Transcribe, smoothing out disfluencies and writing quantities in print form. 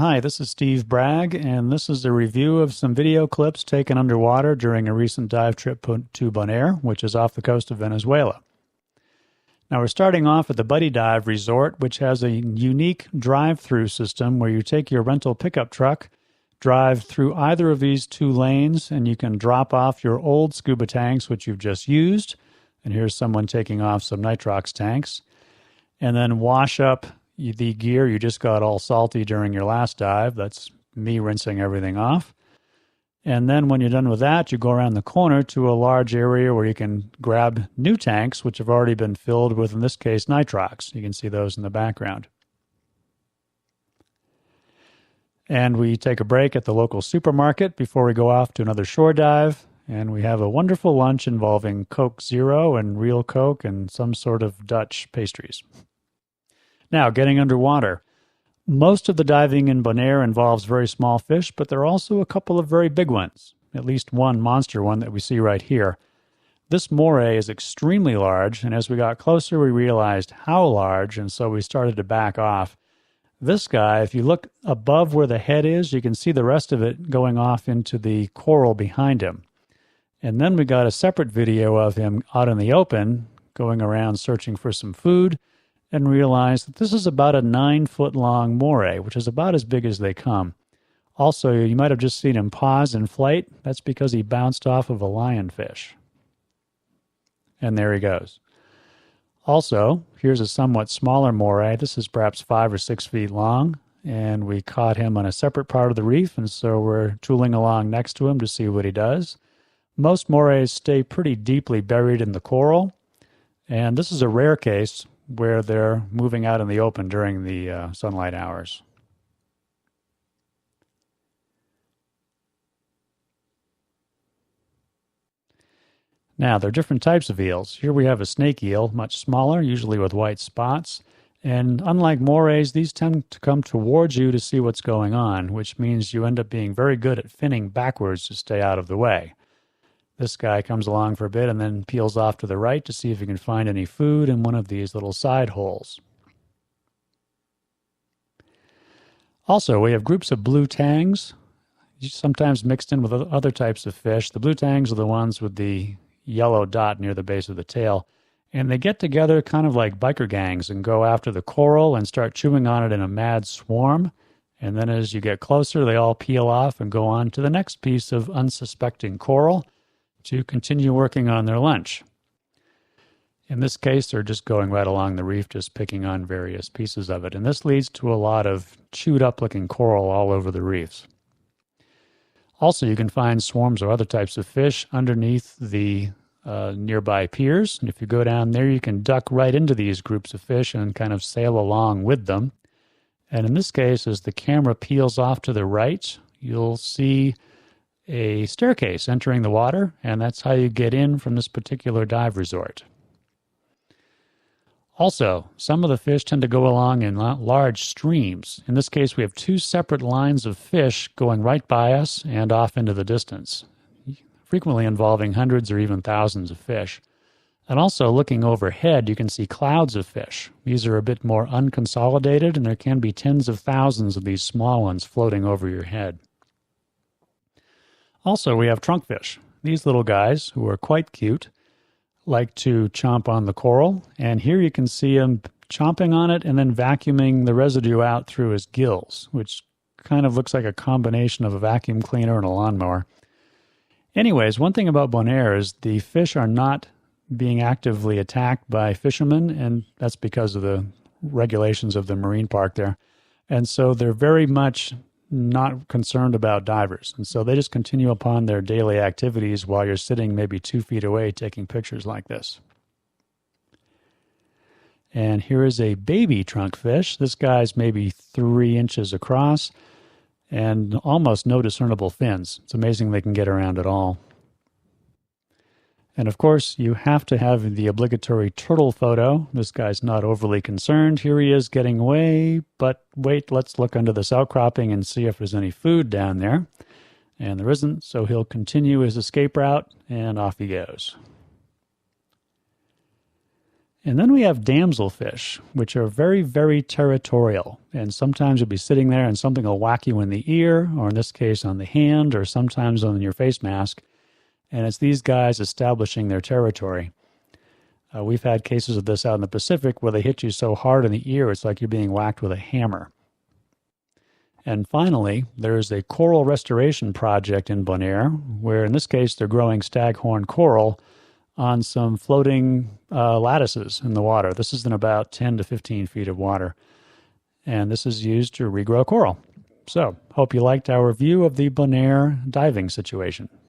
Hi, this is Steve Bragg, and this is a review of some video clips taken underwater during a recent dive trip to Bonaire, which is off the coast of Venezuela. Now we're starting off at the Buddy Dive Resort, which has a unique drive-through system where you take your rental pickup truck, drive through either of these two lanes, and you can drop off your old scuba tanks, which you've just used, and here's someone taking off some nitrox tanks, and then wash up the gear you just got all salty during your last dive. That's me rinsing everything off. And then when you're done with that, you go around the corner to a large area where you can grab new tanks, which have already been filled with, in this case, nitrox. You can see those in the background. And we take a break at the local supermarket before we go off to another shore dive. And we have a wonderful lunch involving Coke Zero and real Coke and some sort of Dutch pastries. Now, getting underwater. Most of the diving in Bonaire involves very small fish, but there are also a couple of very big ones, at least one monster one that we see right here. This moray is extremely large, and as we got closer, we realized how large, and so we started to back off. This guy, if you look above where the head is, you can see the rest of it going off into the coral behind him. And then we got a separate video of him out in the open, going around searching for some food, and realized that this is about a 9-foot-long moray, which is about as big as they come. Also, you might have just seen him pause in flight. That's because he bounced off of a lionfish. And there he goes. Also, here's a somewhat smaller moray. This is perhaps 5 or 6 feet long, and we caught him on a separate part of the reef, and so we're tooling along next to him to see what he does. Most morays stay pretty deeply buried in the coral, and this is a rare case where they're moving out in the open during the sunlight hours. Now, there are different types of eels. Here we have a snake eel, much smaller, usually with white spots. And unlike morays, these tend to come towards you to see what's going on, which means you end up being very good at finning backwards to stay out of the way. This guy comes along for a bit and then peels off to the right to see if he can find any food in one of these little side holes. Also, we have groups of blue tangs, sometimes mixed in with other types of fish. The blue tangs are the ones with the yellow dot near the base of the tail. And they get together kind of like biker gangs and go after the coral and start chewing on it in a mad swarm. And then as you get closer, they all peel off and go on to the next piece of unsuspecting coral to continue working on their lunch. In this case, they're just going right along the reef, just picking on various pieces of it. And this leads to a lot of chewed up looking coral all over the reefs. Also, you can find swarms of other types of fish underneath the nearby piers. And if you go down there, you can duck right into these groups of fish and kind of sail along with them. And in this case, as the camera peels off to the right, you'll see a staircase entering the water, and that's how you get in from this particular dive resort. Also, some of the fish tend to go along in large streams. In this case, we have 2 separate lines of fish going right by us and off into the distance, frequently involving hundreds or even thousands of fish. And also, looking overhead, you can see clouds of fish. These are a bit more unconsolidated, and there can be tens of thousands of these small ones floating over your head. Also, we have trunkfish. These little guys, who are quite cute, like to chomp on the coral, and here you can see him chomping on it and then vacuuming the residue out through his gills, which kind of looks like a combination of a vacuum cleaner and a lawnmower. Anyways, one thing about Bonaire is the fish are not being actively attacked by fishermen, and that's because of the regulations of the marine park there. And so they're very much not concerned about divers. And so they just continue upon their daily activities while you're sitting maybe 2 feet away taking pictures like this. And here is a baby trunkfish. This guy's maybe 3 inches across and almost no discernible fins. It's amazing they can get around at all. And of course, you have to have the obligatory turtle photo. This guy's not overly concerned. Here he is getting away, but wait, let's look under this outcropping and see if there's any food down there. And there isn't, so he'll continue his escape route, and off he goes. And then we have damselfish, which are very, very territorial. And sometimes you'll be sitting there and something will whack you in the ear, or in this case on the hand, or sometimes on your face mask. And it's these guys establishing their territory. We've had cases of this out in the Pacific where they hit you so hard in the ear, it's like you're being whacked with a hammer. And finally, there's a coral restoration project in Bonaire, where in this case they're growing staghorn coral on some floating lattices in the water. This is in about 10 to 15 feet of water. And this is used to regrow coral. So, hope you liked our review of the Bonaire diving situation.